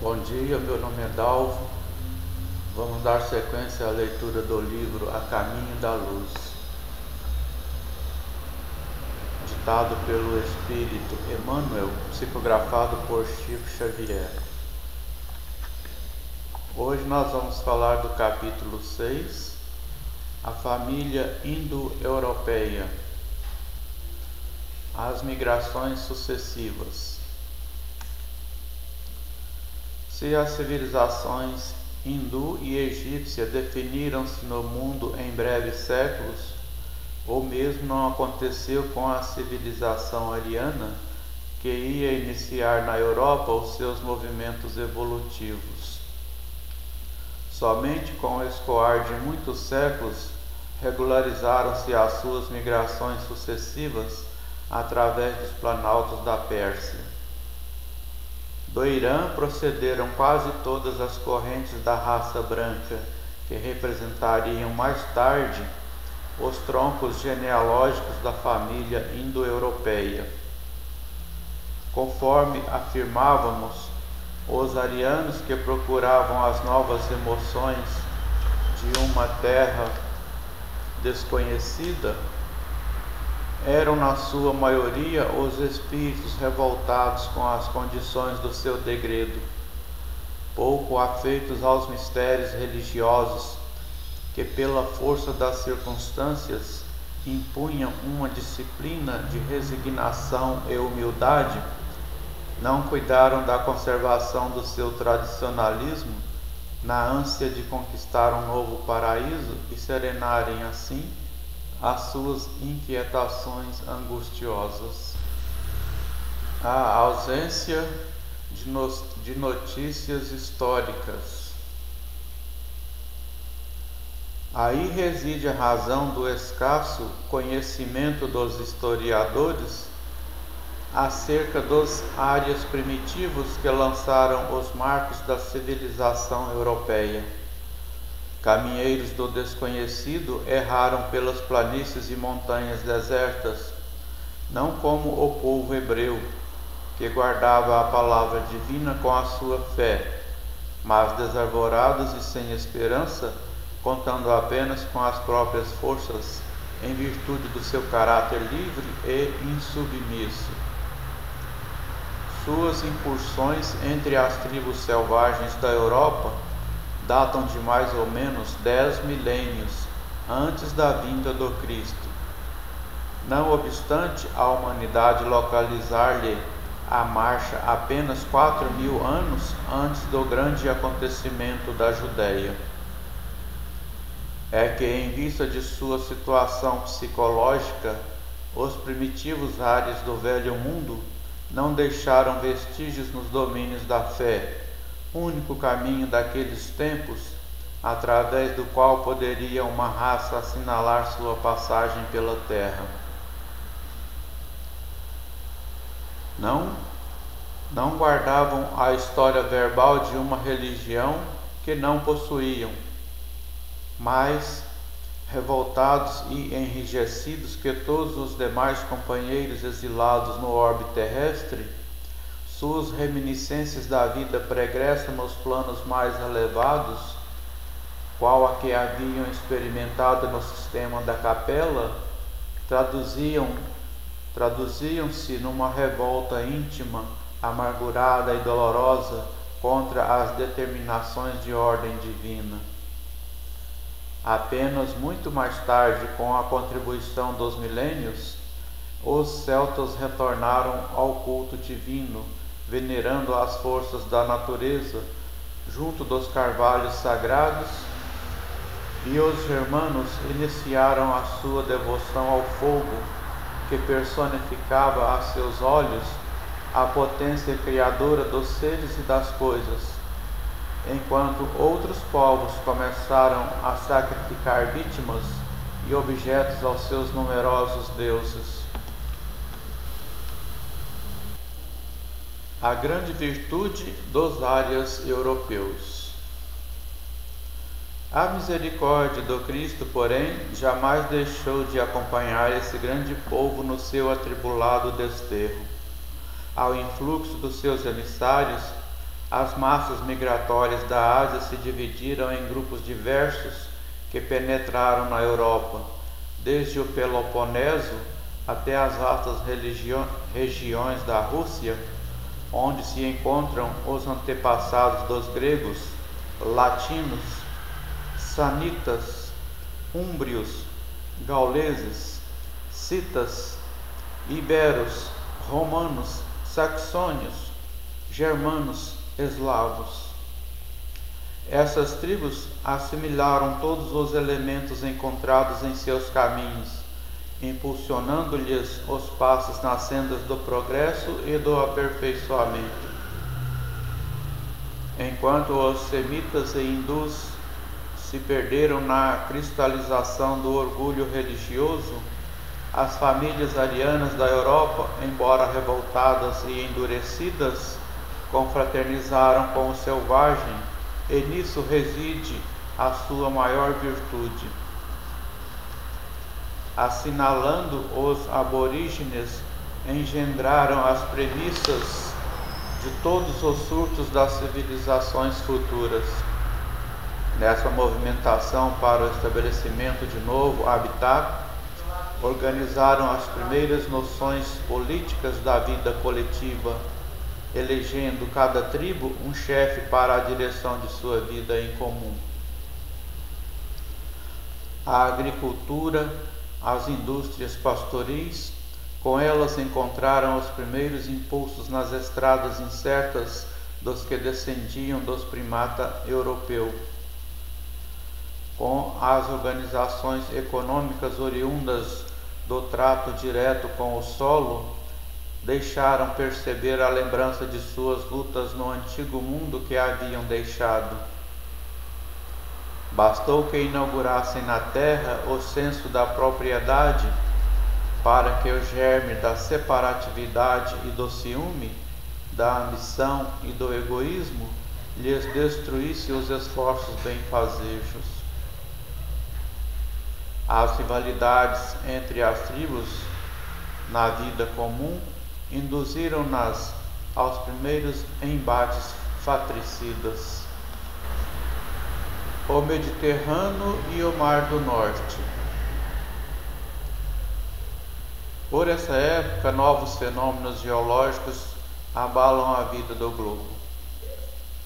Bom dia, meu nome é Dalvo. Vamos dar sequência à leitura do livro A Caminho da Luz, ditado pelo Espírito Emmanuel, psicografado por Chico Xavier. Hoje nós vamos falar do capítulo 6, a família indo-europeia, as migrações sucessivas. Se as civilizações hindu e egípcia definiram-se no mundo em breves séculos, ou mesmo não aconteceu com a civilização ariana, que ia iniciar na Europa os seus movimentos evolutivos. Somente com o escoar de muitos séculos regularizaram-se as suas migrações sucessivas através dos planaltos da Pérsia. Do Irã procederam quase todas as correntes da raça branca, que representariam mais tarde os troncos genealógicos da família indo-europeia. Conforme afirmávamos, os arianos que procuravam as novas emoções de uma terra desconhecida eram na sua maioria os espíritos revoltados com as condições do seu degredo, pouco afeitos aos mistérios religiosos que, pela força das circunstâncias, impunham uma disciplina de resignação e humildade. Não cuidaram da conservação do seu tradicionalismo na ânsia de conquistar um novo paraíso e serenarem assim as suas inquietações angustiosas. A ausência de notícias históricas. Aí reside a razão do escasso conhecimento dos historiadores acerca dos árias primitivos que lançaram os marcos da civilização europeia. Caminheiros do desconhecido erraram pelas planícies e montanhas desertas, não como o povo hebreu, que guardava a palavra divina com a sua fé, mas desarvorados e sem esperança, contando apenas com as próprias forças, em virtude do seu caráter livre e insubmisso. Suas incursões entre as tribos selvagens da Europa datam de mais ou menos 10 milênios antes da vinda do Cristo. Não obstante a humanidade localizar-lhe a marcha apenas 4.000 anos antes do grande acontecimento da Judéia. É que, em vista de sua situação psicológica, os primitivos ares do velho mundo não deixaram vestígios nos domínios da fé, único caminho daqueles tempos, através do qual poderia uma raça assinalar sua passagem pela terra. Não guardavam a história verbal de uma religião que não possuíam, mas, revoltados e enrijecidos que todos os demais companheiros exilados no orbe terrestre, suas reminiscências da vida pregressa nos planos mais elevados, qual a que haviam experimentado no sistema da capela, traduziam-se numa revolta íntima, amargurada e dolorosa contra as determinações de ordem divina. Apenas muito mais tarde, com a contribuição dos milênios, os celtas retornaram ao culto divino, venerando as forças da natureza junto dos carvalhos sagrados, e os germanos iniciaram a sua devoção ao fogo, que personificava a seus olhos a potência criadora dos seres e das coisas, enquanto outros povos começaram a sacrificar vítimas e objetos aos seus numerosos deuses. A grande virtude dos árias europeus. A misericórdia do Cristo, porém, jamais deixou de acompanhar esse grande povo no seu atribulado desterro. Ao influxo dos seus emissários, as massas migratórias da Ásia se dividiram em grupos diversos que penetraram na Europa, desde o Peloponeso até as vastas regiões da Rússia, onde se encontram os antepassados dos gregos, latinos, sanitas, úmbrios, gauleses, citas, iberos, romanos, saxônios, germanos, eslavos. Essas tribos assimilaram todos os elementos encontrados em seus caminhos, impulsionando-lhes os passos nas sendas do progresso e do aperfeiçoamento. Enquanto os semitas e hindus se perderam na cristalização do orgulho religioso, as famílias arianas da Europa, embora revoltadas e endurecidas, confraternizaram com o selvagem, e nisso reside a sua maior virtude. Assinalando os aborígenes, engendraram as premissas de todos os surtos das civilizações futuras. Nessa movimentação para o estabelecimento de novo habitat, organizaram as primeiras noções políticas da vida coletiva, elegendo cada tribo um chefe para a direção de sua vida em comum. A agricultura, as indústrias pastoris, com elas encontraram os primeiros impulsos nas estradas incertas dos que descendiam dos primata europeu. Com as organizações econômicas oriundas do trato direto com o solo, deixaram perceber a lembrança de suas lutas no antigo mundo que haviam deixado. Bastou que inaugurassem na terra o senso da propriedade para que o germe da separatividade e do ciúme, da ambição e do egoísmo lhes destruísse os esforços benfazejos. As rivalidades entre as tribos na vida comum induziram-nas aos primeiros embates fratricidas. O Mediterrâneo e o Mar do Norte. Por essa época, novos fenômenos geológicos abalam a vida do globo.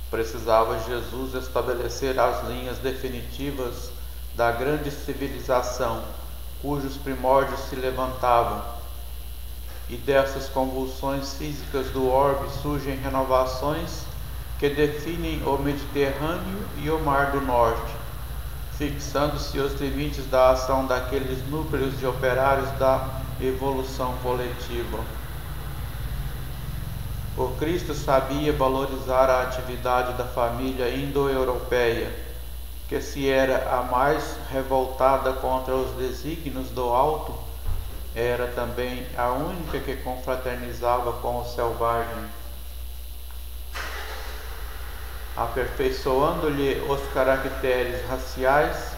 Precisava Jesus estabelecer as linhas definitivas da grande civilização, cujos primórdios se levantavam, e dessas convulsões físicas do orbe surgem renovações que definem o Mediterrâneo e o Mar do Norte, fixando-se os limites da ação daqueles núcleos de operários da evolução coletiva. O Cristo sabia valorizar a atividade da família indo-europeia, que se era a mais revoltada contra os desígnios do alto, era também a única que confraternizava com o selvagem, aperfeiçoando-lhe os caracteres raciais,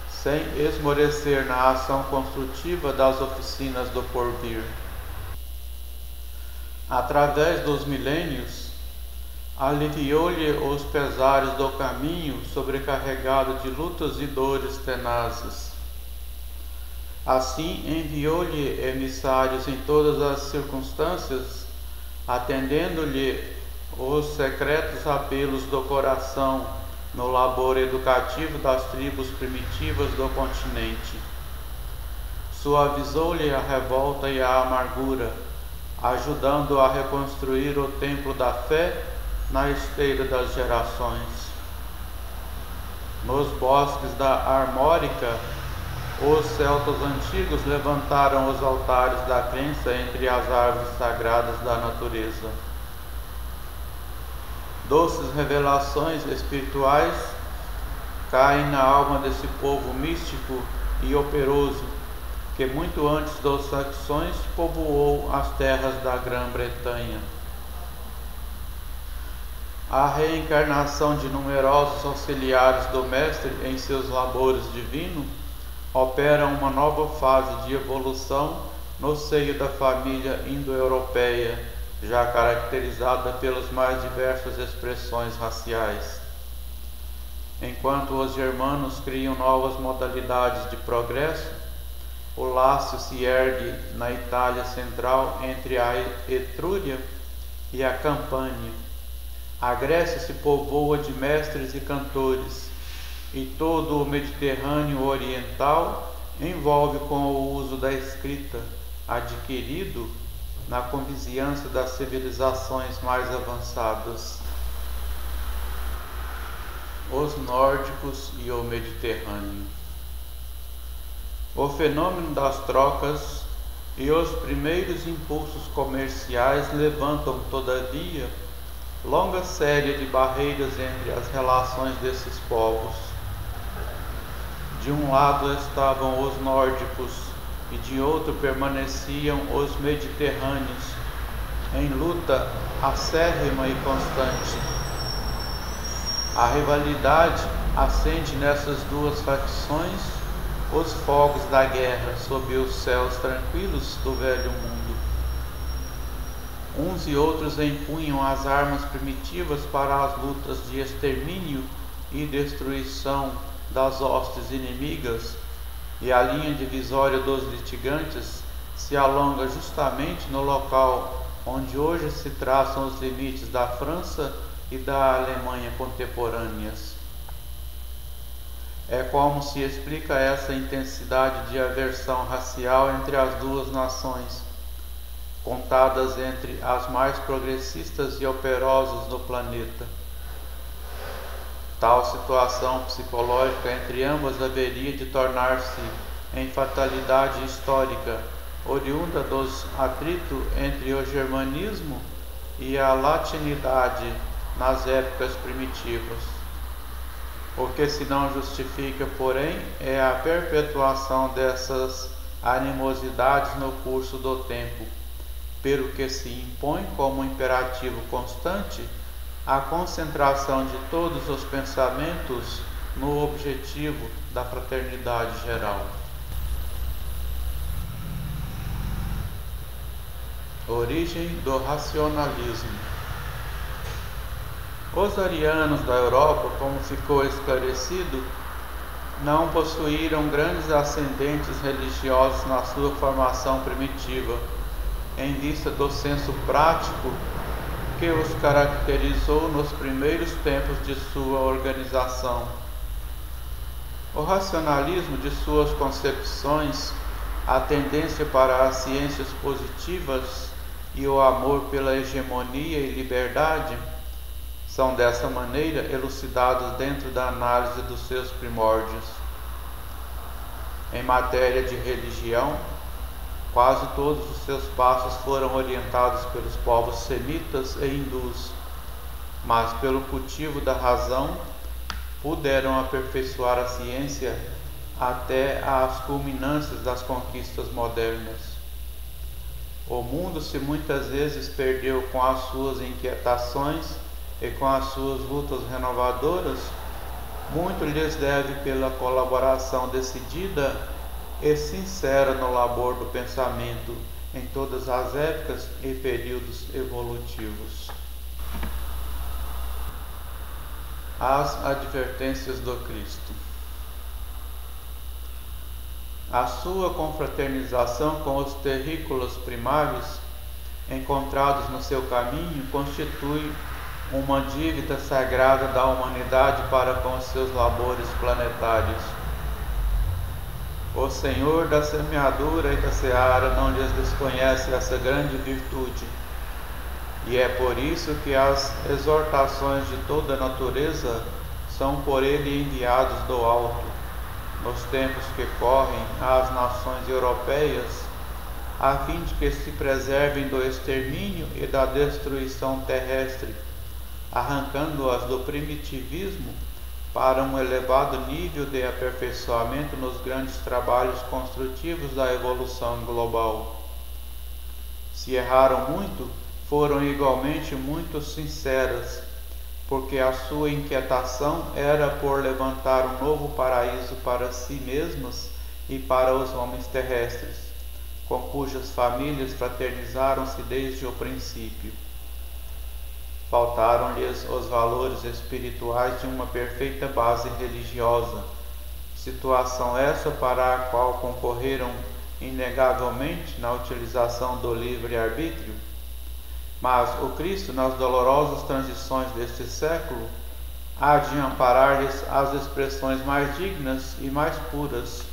sem esmorecer na ação construtiva das oficinas do porvir. Através dos milênios, aliviou-lhe os pesares do caminho sobrecarregado de lutas e dores tenazes. Assim enviou-lhe emissários em todas as circunstâncias, atendendo-lhe os secretos apelos do coração no labor educativo das tribos primitivas do continente. Suavizou-lhe a revolta e a amargura, ajudando a reconstruir o templo da fé na esteira das gerações. Nos bosques da Armórica, os celtas antigos levantaram os altares da crença entre as árvores sagradas da natureza. Doces revelações espirituais caem na alma desse povo místico e operoso, que muito antes dos saxões povoou as terras da Grã-Bretanha. A reencarnação de numerosos auxiliares do Mestre em seus labores divinos opera uma nova fase de evolução no seio da família indo-europeia, já caracterizada pelas mais diversas expressões raciais. Enquanto os germanos criam novas modalidades de progresso, o Lácio se ergue na Itália central entre a Etrúria e a Campânia. A Grécia se povoa de mestres e cantores, e todo o Mediterrâneo oriental envolve com o uso da escrita, adquirido na convizinhança das civilizações mais avançadas. Os nórdicos e o Mediterrâneo. O fenômeno das trocas e os primeiros impulsos comerciais levantam, todavia, longa série de barreiras entre as relações desses povos. De um lado estavam os nórdicos e de outro permaneciam os mediterrâneos, em luta acérrima e constante. A rivalidade acende nessas duas facções os fogos da guerra sob os céus tranquilos do velho mundo. Uns e outros empunham as armas primitivas para as lutas de extermínio e destruição das hostes inimigas, e a linha divisória dos litigantes se alonga justamente no local onde hoje se traçam os limites da França e da Alemanha contemporâneas. É como se explica essa intensidade de aversão racial entre as duas nações, contadas entre as mais progressistas e operosas do planeta. Tal situação psicológica entre ambas haveria de tornar-se em fatalidade histórica, oriunda dos atritos entre o germanismo e a latinidade nas épocas primitivas. O que se não justifica, porém, é a perpetuação dessas animosidades no curso do tempo, pelo que se impõe como imperativo constante a concentração de todos os pensamentos no objetivo da fraternidade geral. Origem do racionalismo. Os arianos da Europa, como ficou esclarecido, não possuíram grandes ascendentes religiosos na sua formação primitiva, em vista do senso prático que os caracterizou nos primeiros tempos de sua organização. O racionalismo de suas concepções, a tendência para as ciências positivas e o amor pela hegemonia e liberdade são dessa maneira elucidados dentro da análise dos seus primórdios. Em matéria de religião, quase todos os seus passos foram orientados pelos povos semitas e hindus, mas pelo cultivo da razão puderam aperfeiçoar a ciência até às culminâncias das conquistas modernas. O mundo se muitas vezes perdeu com as suas inquietações e com as suas lutas renovadoras, muito lhes deve pela colaboração decidida e sincera no labor do pensamento em todas as épocas e períodos evolutivos. As advertências do Cristo. A sua confraternização com os terrícolas primários encontrados no seu caminho constitui uma dívida sagrada da humanidade para com os seus labores planetários. O Senhor da semeadura e da seara não lhes desconhece essa grande virtude, e é por isso que as exortações de toda a natureza são por ele enviados do alto, nos tempos que correm, às nações europeias, a fim de que se preservem do extermínio e da destruição terrestre, arrancando-as do primitivismo para um elevado nível de aperfeiçoamento nos grandes trabalhos construtivos da evolução global. Se erraram muito, foram igualmente muito sinceras, porque a sua inquietação era por levantar um novo paraíso para si mesmas e para os homens terrestres, com cujas famílias fraternizaram-se desde o princípio. Faltaram-lhes os valores espirituais de uma perfeita base religiosa, situação essa para a qual concorreram inegavelmente na utilização do livre-arbítrio. Mas o Cristo, nas dolorosas transições deste século, há de amparar-lhes as expressões mais dignas e mais puras,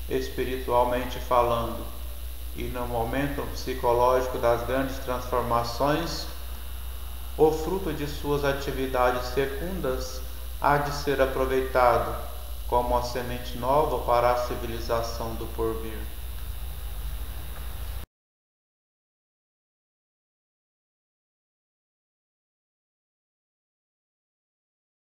espiritualmente falando, e no momento psicológico das grandes transformações, o fruto de suas atividades fecundas há de ser aproveitado como uma semente nova para a civilização do porvir.